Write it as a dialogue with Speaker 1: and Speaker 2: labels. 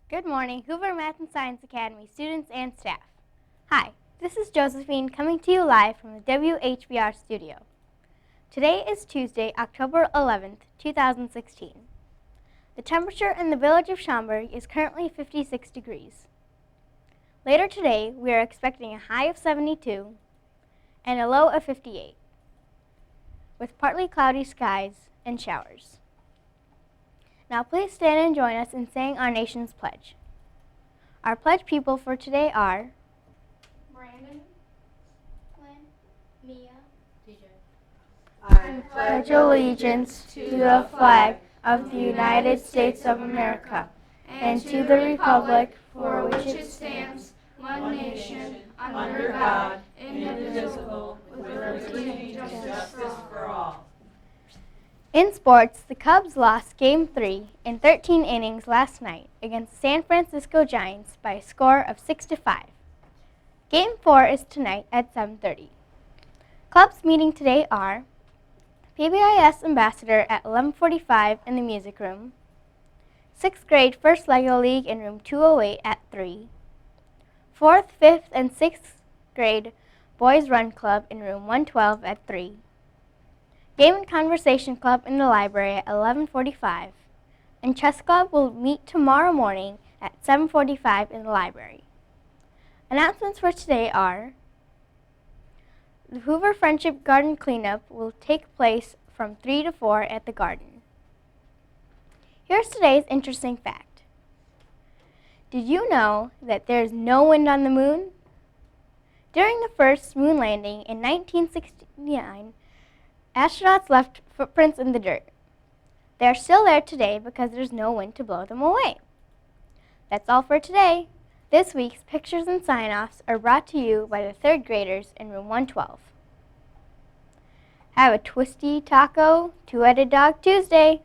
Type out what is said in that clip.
Speaker 1: Good morning, Hoover Math and Science Academy students and staff. Hi, this is Josephine coming to you live from the WHBR studio. Today is Tuesday, October 11th, 2016. The temperature in the village of Schaumburg is currently 56 degrees. Later today, we are expecting a high of 72 and a low of 58, with partly cloudy skies and showers. Now please stand and join us in saying our nation's pledge. Our pledge people for today are
Speaker 2: Brandon, Lynn, Mia, DJ.
Speaker 1: I pledge allegiance to the flag of the United States of America and to the republic for which it stands,
Speaker 2: one nation, under God, indivisible, with liberty and justice for all.
Speaker 1: In sports, the Cubs lost Game 3 in 13 innings last night against the San Francisco Giants by a score of 6-5. Game 4 is tonight at 7:30. Clubs meeting today are PBIS Ambassador at 11:45 in the music room, 6th grade First Lego League in room 208 at 3, 4th, 5th, and 6th grade Boys Run Club in room 112 at 3, Game and Conversation Club in the library at 11:45, and Chess Club will meet tomorrow morning at 7:45 in the library. Announcements for today are the Hoover Friendship Garden cleanup will take place from 3 to 4 at the garden. Here's today's interesting fact. Did you know that there's no wind on the moon? During the first moon landing in 1969, astronauts left footprints in the dirt. They are still there today because there's no wind to blow them away. That's all for today. This week's pictures and sign-offs are brought to you by the 3rd graders in room 112. Have a twisty taco, two-headed dog Tuesday.